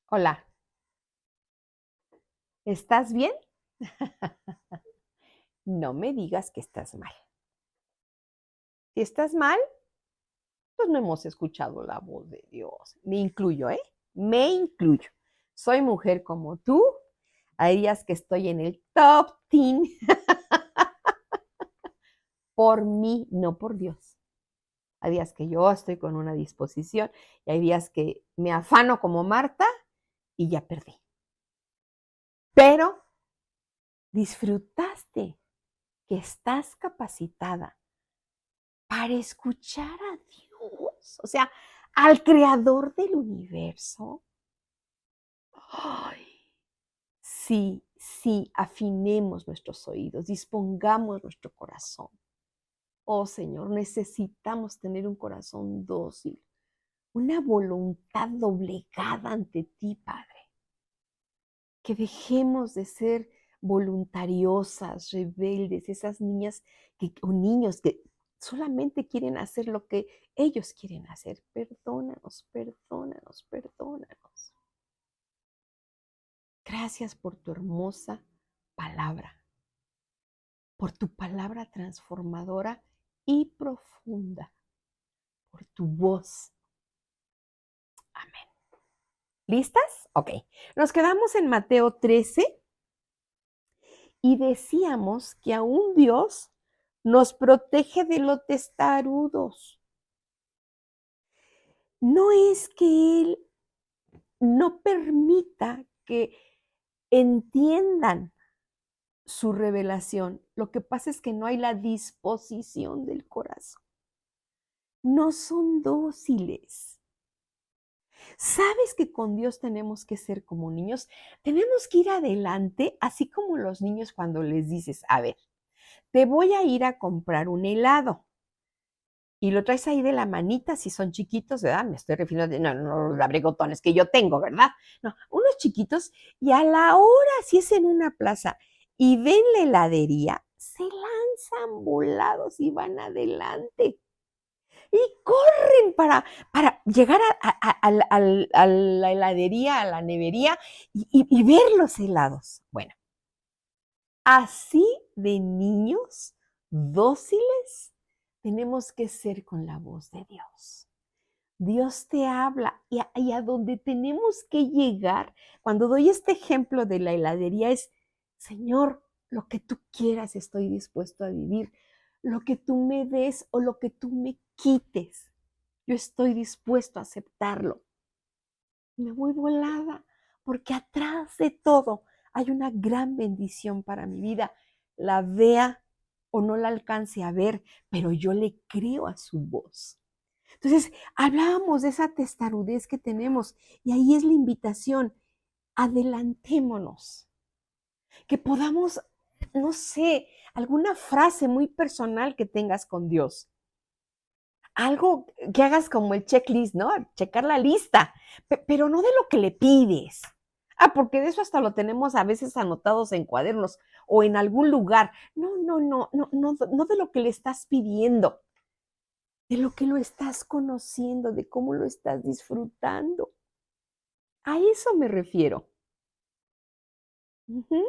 Hola, ¿estás bien? No me digas que estás mal. Si estás mal, pues no hemos escuchado la voz de Dios. Me incluyo, ¿eh? Me incluyo. Soy mujer como tú. Hay días que estoy en el top 10 por mí, no por Dios. Hay días que yo estoy con una disposición y hay días que me afano como Marta y ya perdí. Pero disfrutaste que estás capacitada para escuchar a Dios, o sea, al creador del universo. Ay, sí, sí, afinemos nuestros oídos, dispongamos nuestro corazón. Oh Señor, necesitamos tener un corazón dócil, una voluntad doblegada ante ti, Padre. Que dejemos de ser voluntariosas, rebeldes, esas niñas o niños que solamente quieren hacer lo que ellos quieren hacer. Perdónanos, perdónanos, perdónanos. Gracias por tu hermosa palabra, por tu palabra transformadora y profunda, por tu voz. Amén. ¿Listas? Ok. Nos quedamos en Mateo 13 y decíamos que aún Dios nos protege de los testarudos. No es que Él no permita que entiendan su revelación. Lo que pasa es que no hay la disposición del corazón. No son dóciles. ¿Sabes que con Dios tenemos que ser como niños? Tenemos que ir adelante, así como los niños cuando les dices, a ver, te voy a ir a comprar un helado. Y lo traes ahí de la manita, si son chiquitos, ¿verdad? Me estoy refiriendo, no los abrigotones que yo tengo, ¿verdad? No, unos chiquitos, y a la hora, si es en una plaza, y ven la heladería, se lanzan volados y van adelante. Y corren para llegar a la heladería, a la nevería, y ver los helados. Bueno, así de niños dóciles tenemos que ser con la voz de Dios. Dios te habla y a donde tenemos que llegar, cuando doy este ejemplo de la heladería es, Señor, lo que tú quieras estoy dispuesto a vivir, lo que tú me des o lo que tú me quites, yo estoy dispuesto a aceptarlo. Me voy volada, porque atrás de todo hay una gran bendición para mi vida. La vea o no la alcance a ver, pero yo le creo a su voz. Entonces, hablábamos de esa testarudez que tenemos y ahí es la invitación. Adelantémonos, que podamos, no sé, alguna frase muy personal que tengas con Dios. Algo que hagas como el checklist, ¿no? Checar la lista, pero no de lo que le pides. Porque de eso hasta lo tenemos a veces anotados en cuadernos o en algún lugar. No de lo que le estás pidiendo, de lo que lo estás conociendo, de cómo lo estás disfrutando. A eso me refiero. Ujú.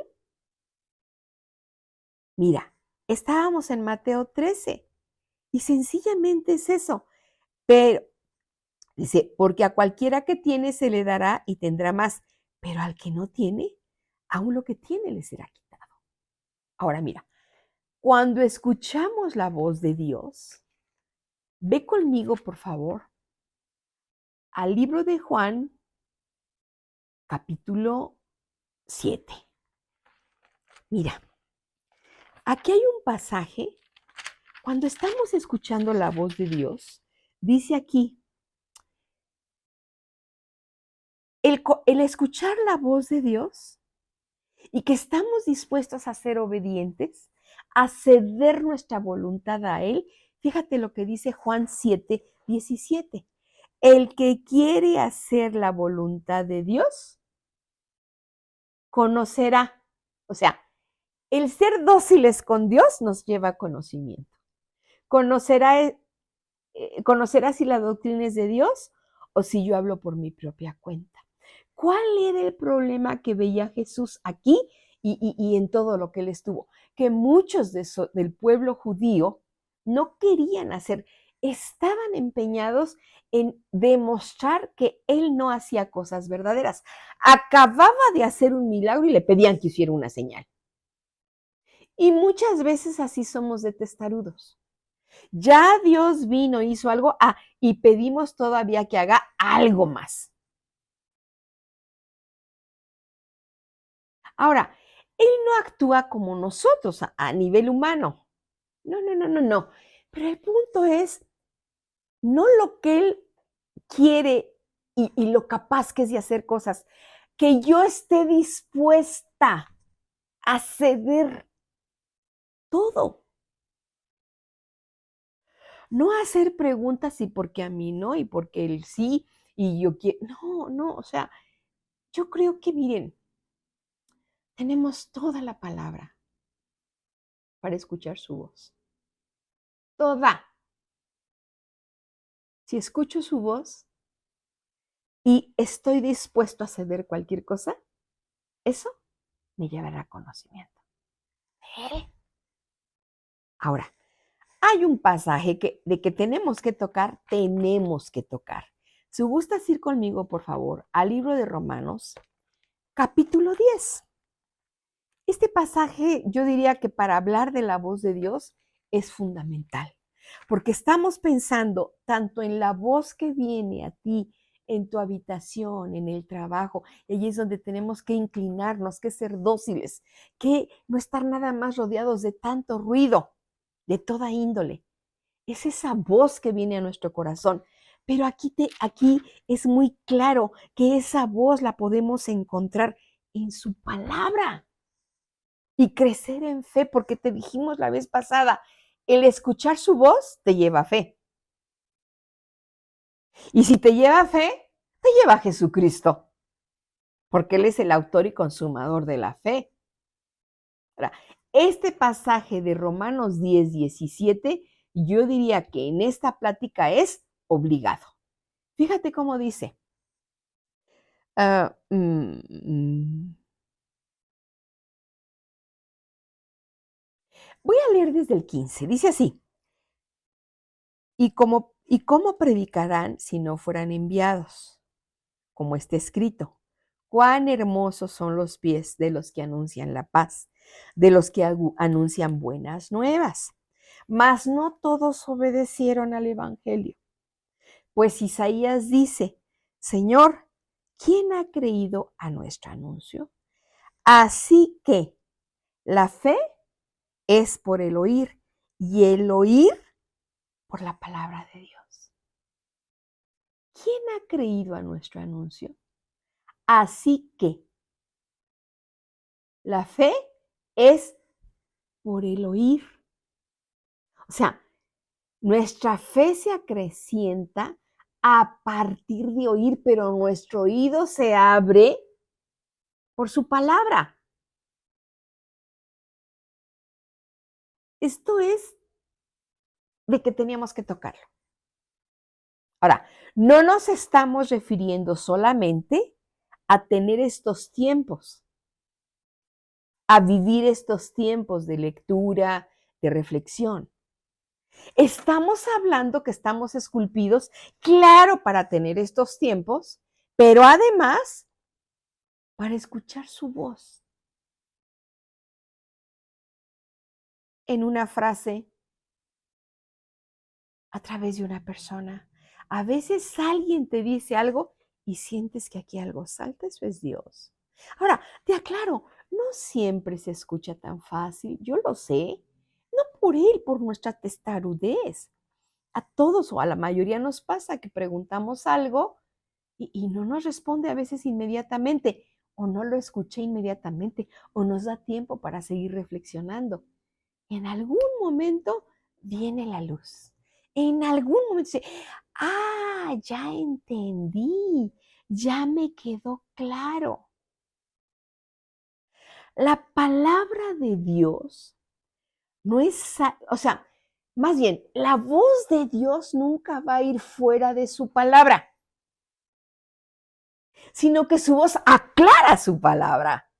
Mira, estábamos en Mateo 13 y sencillamente es eso. Pero dice, porque a cualquiera que tiene se le dará y tendrá más, pero al que no tiene, aún lo que tiene le será quitado. Ahora mira, cuando escuchamos la voz de Dios, ve conmigo, por favor, al libro de Juan, capítulo 7. Mira, aquí hay un pasaje, cuando estamos escuchando la voz de Dios, dice aquí, el escuchar la voz de Dios y que estamos dispuestos a ser obedientes, a ceder nuestra voluntad a Él. Fíjate lo que dice Juan 7:17. El que quiere hacer la voluntad de Dios, conocerá. O sea, el ser dóciles con Dios nos lleva a conocimiento. Conocerá, conocerá si la doctrina es de Dios o si yo hablo por mi propia cuenta. ¿Cuál era el problema que veía Jesús aquí y en todo lo que él estuvo? Que muchos del pueblo judío no querían hacer, estaban empeñados en demostrar que él no hacía cosas verdaderas. Acababa de hacer un milagro y le pedían que hiciera una señal. Y muchas veces así somos de testarudos. Ya Dios vino, hizo algo, y pedimos todavía que haga algo más. Ahora, Él no actúa como nosotros a nivel humano. No, no, no, no, no. Pero el punto es, no lo que Él quiere y lo capaz que es de hacer cosas, que yo esté dispuesta a ceder todo. No hacer preguntas y porque a mí no, y porque él sí, y yo quiero. No, no, o sea, yo creo que miren, tenemos toda la palabra para escuchar su voz. Toda. Si escucho su voz y estoy dispuesto a ceder cualquier cosa, eso me llevará a conocimiento. ¿Eh? Ahora, hay un pasaje de que tenemos que tocar, tenemos que tocar. Si gustas ir conmigo, por favor, al libro de Romanos, capítulo 10. Este pasaje, yo diría que para hablar de la voz de Dios es fundamental, porque estamos pensando tanto en la voz que viene a ti en tu habitación, en el trabajo, y allí es donde tenemos que inclinarnos, que ser dóciles, que no estar nada más rodeados de tanto ruido, de toda índole. Es esa voz que viene a nuestro corazón. Pero aquí es muy claro que esa voz la podemos encontrar en su palabra y crecer en fe, porque te dijimos la vez pasada, el escuchar su voz te lleva a fe. Y si te lleva a fe, te lleva a Jesucristo, porque Él es el autor y consumador de la fe. Ahora, este pasaje de Romanos 10:17, yo diría que en esta plática es obligado. Fíjate cómo dice. Uh, mm, mm. Voy a leer desde el 15. Dice así. ¿Y cómo predicarán si no fueran enviados? Como está escrito, cuán hermosos son los pies de los que anuncian la paz, de los que anuncian buenas nuevas. Mas no todos obedecieron al Evangelio. Pues Isaías dice, Señor, ¿quién ha creído a nuestro anuncio? Así que la fe es por el oír y el oír por la palabra de Dios. ¿Quién ha creído a nuestro anuncio? Así que la fe es por el oír. O sea, nuestra fe se acrecienta a partir de oír, pero nuestro oído se abre por su palabra. Esto es de que teníamos que tocarlo. Ahora, no nos estamos refiriendo solamente a tener estos tiempos, a vivir estos tiempos de lectura, de reflexión. Estamos hablando que estamos esculpidos, claro, para tener estos tiempos, pero además para escuchar su voz. En una frase, a través de una persona. A veces alguien te dice algo y sientes que aquí algo salta, eso es Dios. Ahora, te aclaro, no siempre se escucha tan fácil, yo lo sé. No por él, por nuestra testarudez. A todos o a la mayoría nos pasa que preguntamos algo y no nos responde a veces inmediatamente, o no lo escuché inmediatamente, o nos da tiempo para seguir reflexionando. En algún momento viene la luz. En algún momento dice, ya entendí, ya me quedó claro. La palabra de Dios no es, o sea, más bien, la voz de Dios nunca va a ir fuera de su palabra. sino que su voz aclara su palabra.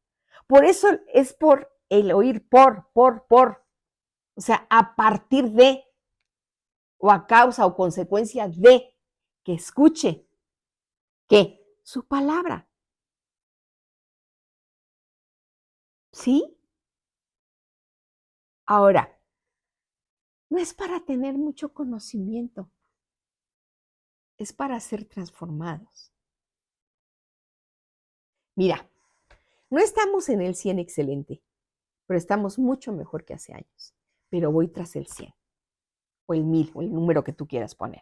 Por eso es por el oír por. O sea, a partir de, o a causa o consecuencia de, que escuche, ¿qué? Su palabra. ¿Sí? Ahora, no es para tener mucho conocimiento, es para ser transformados. Mira, no estamos en el 100 excelente, pero estamos mucho mejor que hace años. Pero voy tras el 100, o el 1000, o el número que tú quieras poner.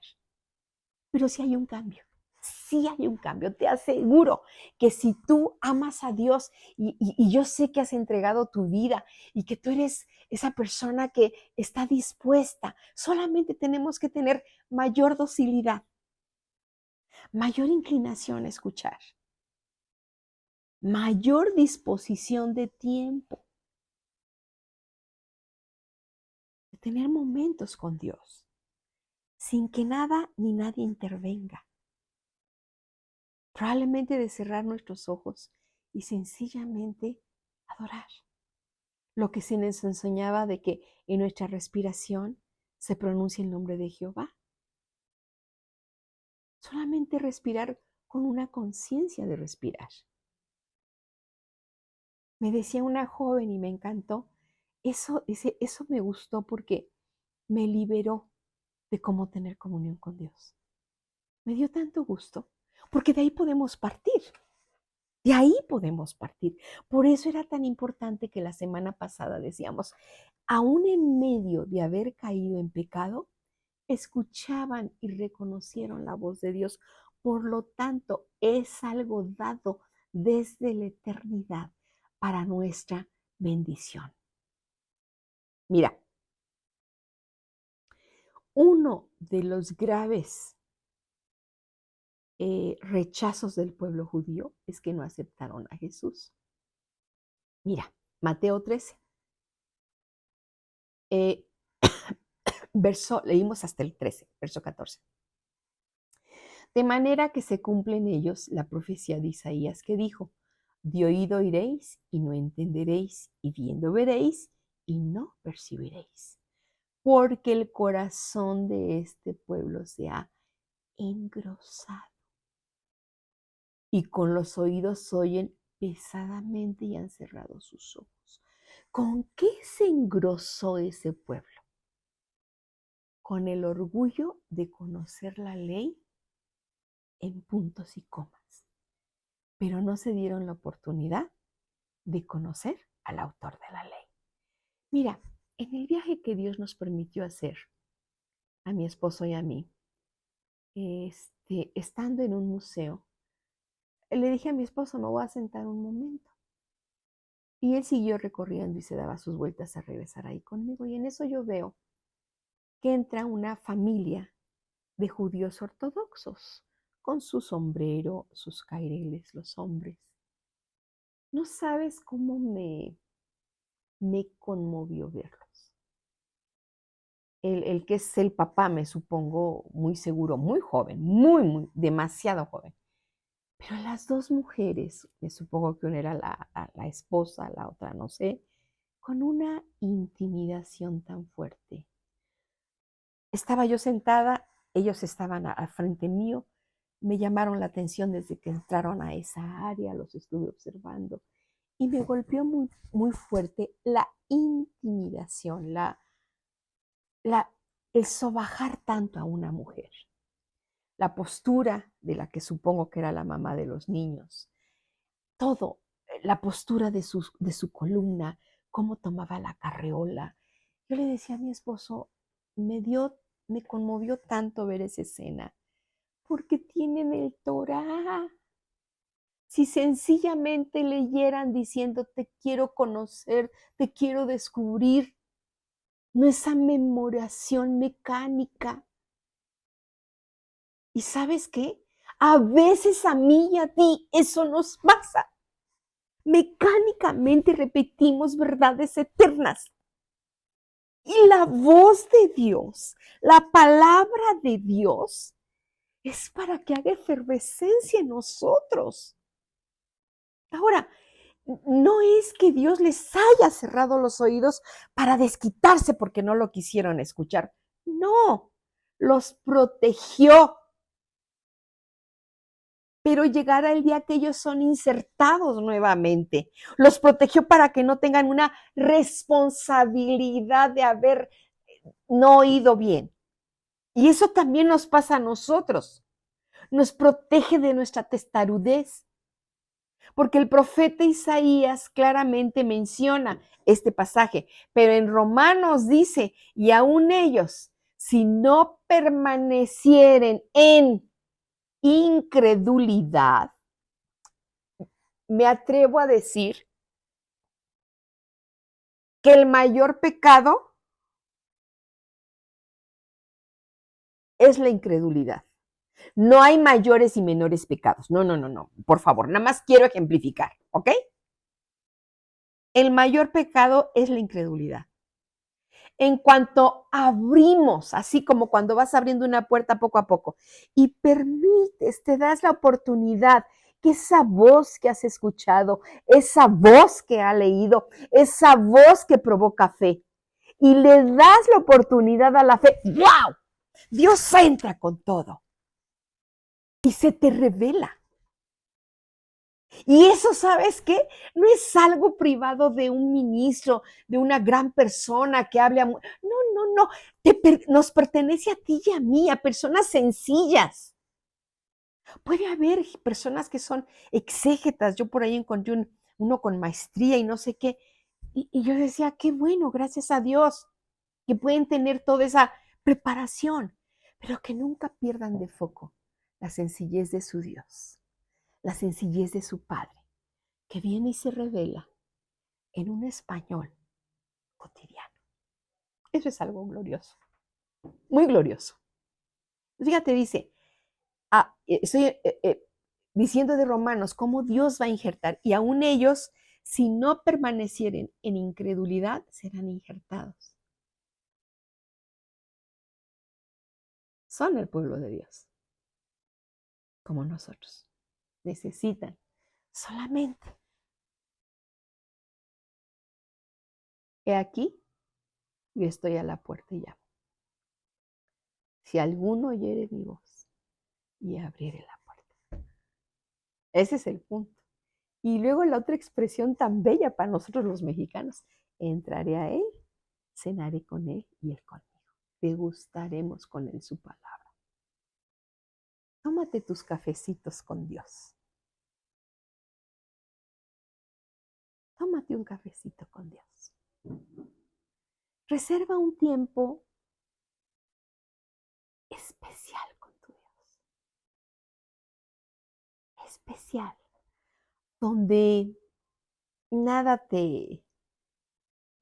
Pero sí hay un cambio. Sí hay un cambio. Te aseguro que si tú amas a Dios y yo sé que has entregado tu vida y que tú eres esa persona que está dispuesta, solamente tenemos que tener mayor docilidad, mayor inclinación a escuchar, mayor disposición de tiempo, de tener momentos con Dios, sin que nada ni nadie intervenga. Probablemente de cerrar nuestros ojos y sencillamente adorar. Lo que se nos enseñaba de que en nuestra respiración se pronuncia el nombre de Jehová. Solamente respirar con una conciencia de respirar. Me decía una joven y me encantó. Eso me gustó porque me liberó de cómo tener comunión con Dios. Me dio tanto gusto, porque de ahí podemos partir. De ahí podemos partir. Por eso era tan importante que la semana pasada decíamos, aún en medio de haber caído en pecado, escuchaban y reconocieron la voz de Dios. Por lo tanto, es algo dado desde la eternidad para nuestra bendición. Mira, uno de los graves rechazos del pueblo judío es que no aceptaron a Jesús. Mira, Mateo 13. Leímos hasta el 13, verso 14. De manera que se cumple en ellos la profecía de Isaías que dijo, de oído oiréis y no entenderéis, y viendo veréis y no percibiréis, porque el corazón de este pueblo se ha engrosado y con los oídos oyen pesadamente y han cerrado sus ojos. ¿Con qué se engrosó ese pueblo? Con el orgullo de conocer la ley en puntos y comas, pero no se dieron la oportunidad de conocer al autor de la ley. Mira, en el viaje que Dios nos permitió hacer, a mi esposo y a mí, estando en un museo, le dije a mi esposo, me voy a sentar un momento. Y él siguió recorriendo y se daba sus vueltas a regresar ahí conmigo. Y en eso yo veo que entra una familia de judíos ortodoxos, con su sombrero, sus caireles, los hombres. No sabes cómo me conmovió verlos. El que es el papá, me supongo, muy seguro, muy joven, muy, demasiado joven. Pero las dos mujeres, me supongo que una era la esposa, la otra no sé, con una intimidación tan fuerte. Estaba yo sentada, ellos estaban al frente mío, me llamaron la atención desde que entraron a esa área, los estuve observando y me golpeó muy, muy fuerte la intimidación, el sobajar tanto a una mujer. La postura de la que supongo que era la mamá de los niños, todo, la postura de su columna, cómo tomaba la carreola. Yo le decía a mi esposo, me conmovió tanto ver esa escena, porque tienen el Torá. Si sencillamente leyeran diciendo, te quiero conocer, te quiero descubrir, no esa memoración mecánica. ¿Y sabes qué? A veces a mí y a ti eso nos pasa. Mecánicamente repetimos verdades eternas. Y la voz de Dios, la palabra de Dios, es para que haga efervescencia en nosotros. Ahora, no es que Dios les haya cerrado los oídos para desquitarse porque no lo quisieron escuchar. No, los protegió. Pero llegará el día que ellos son insertados nuevamente. Los protegió para que no tengan una responsabilidad de haber no oído bien. Y eso también nos pasa a nosotros. Nos protege de nuestra testarudez. Porque el profeta Isaías claramente menciona este pasaje, pero en Romanos dice, y aún ellos, si no permanecieren en incredulidad, me atrevo a decir que el mayor pecado es la incredulidad. No hay mayores y menores pecados. No, no, no, no. Por favor, nada más quiero ejemplificar, ¿ok? El mayor pecado es la incredulidad. En cuanto abrimos, así como cuando vas abriendo una puerta poco a poco, y permites, te das la oportunidad que esa voz que has escuchado, esa voz que ha leído, esa voz que provoca fe, y le das la oportunidad a la fe, ¡wow! Dios entra con todo y se te revela. Y eso, ¿sabes qué? No es algo privado de un ministro, de una gran persona que hable a... No, no, no. Nos pertenece a ti y a mí, a personas sencillas. Puede haber personas que son exégetas. Yo por ahí encontré uno con maestría y no sé qué. Y yo decía, qué bueno, gracias a Dios, que pueden tener toda esa preparación, pero que nunca pierdan de foco la sencillez de su Dios, la sencillez de su Padre, que viene y se revela en un español cotidiano. Eso es algo glorioso, muy glorioso. Fíjate, dice, estoy diciendo de Romanos cómo Dios va a injertar, y aún ellos, si no permanecieren en incredulidad, serán injertados. Son el pueblo de Dios, como nosotros. Necesitan solamente. He aquí, yo estoy a la puerta y llamo. Si alguno oyere mi voz y abriere la puerta. Ese es el punto. Y luego la otra expresión tan bella para nosotros los mexicanos, entraré a él, cenaré con él y él conmigo. Degustaremos con él su palabra. Tómate tus cafecitos con Dios. Tómate un cafecito con Dios. Reserva un tiempo especial con tu Dios. Especial. Donde nada te,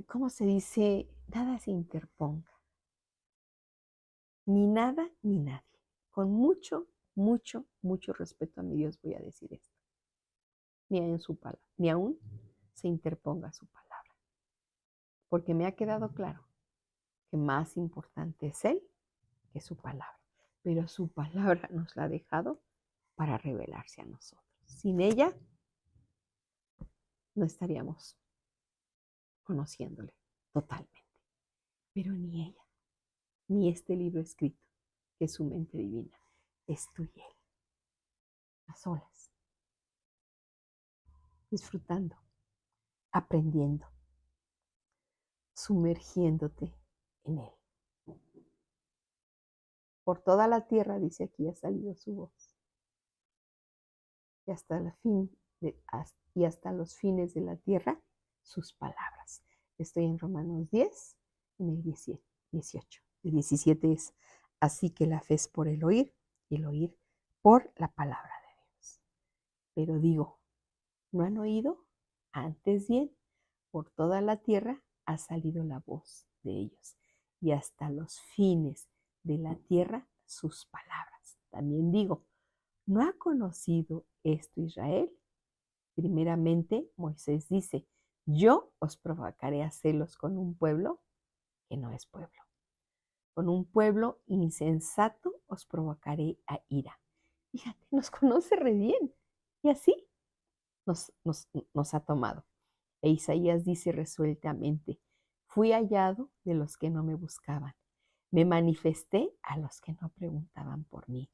¿cómo se dice? Nada se interponga. Ni nada ni nadie. Con mucho, mucho, mucho respeto a mi Dios voy a decir esto. Ni en su palabra, ni aún se interponga su palabra. Porque me ha quedado claro que más importante es Él que su palabra. Pero su palabra nos la ha dejado para revelarse a nosotros. Sin ella no estaríamos conociéndole totalmente. Pero ni ella, ni este libro escrito, que es su mente divina, es tú y Él. A solas, disfrutando, aprendiendo, sumergiéndote en Él. Por toda la tierra, dice aquí, ha salido su voz. Y hasta los fines de la tierra, sus palabras. Estoy en Romanos 10, en el 18. El 17 es, así que la fe es por el oír, y el oír por la palabra de Dios. Pero digo, ¿no han oído? Antes bien, por toda la tierra ha salido la voz de ellos, y hasta los fines de la tierra sus palabras. También digo, ¿no ha conocido esto Israel? Primeramente, Moisés dice, yo os provocaré a celos con un pueblo que no es pueblo. Con un pueblo insensato os provocaré a ira. Fíjate, nos conoce re bien. Y así, nos ha tomado. E Isaías dice resueltamente, fui hallado de los que no me buscaban. Me manifesté a los que no preguntaban por mí.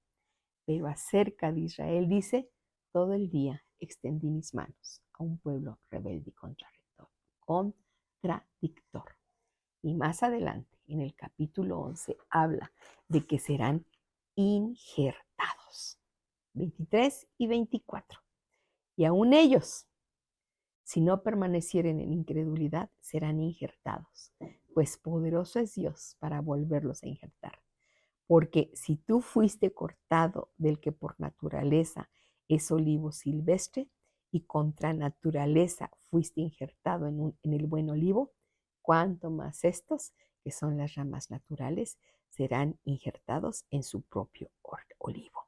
Pero acerca de Israel dice, todo el día extendí mis manos a un pueblo rebelde y contradictor. Y más adelante, en el capítulo 11, habla de que serán injertados. 23 y 24. Y aún ellos, si no permanecieren en incredulidad, serán injertados, pues poderoso es Dios para volverlos a injertar. Porque si tú fuiste cortado del que por naturaleza es olivo silvestre y contra naturaleza fuiste injertado en el buen olivo, cuánto más estos, que son las ramas naturales, serán injertados en su propio olivo.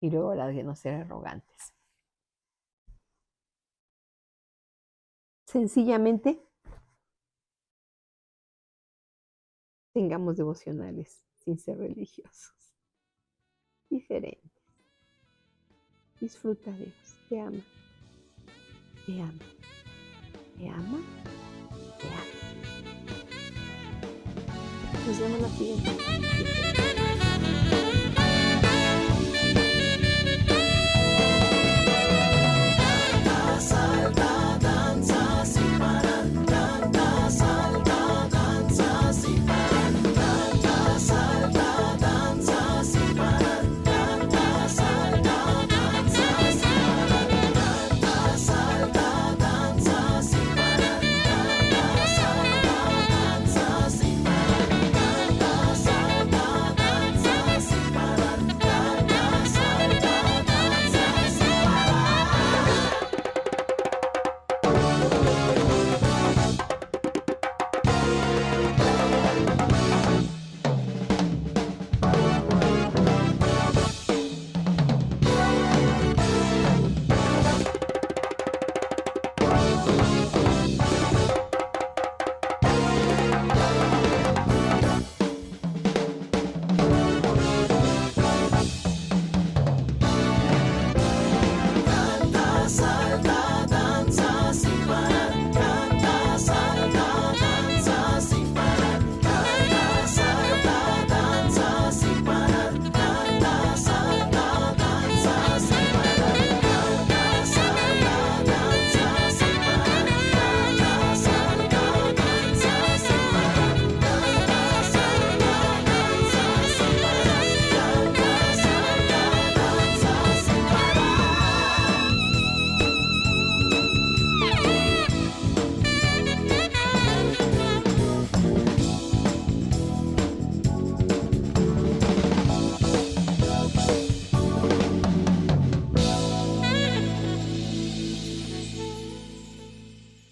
Y luego la de no ser arrogantes. Sencillamente, tengamos devocionales sin ser religiosos. Diferentes. Disfruta de Dios. Te ama. Te ama. Te ama. Te ama. Nos vemos la siguiente.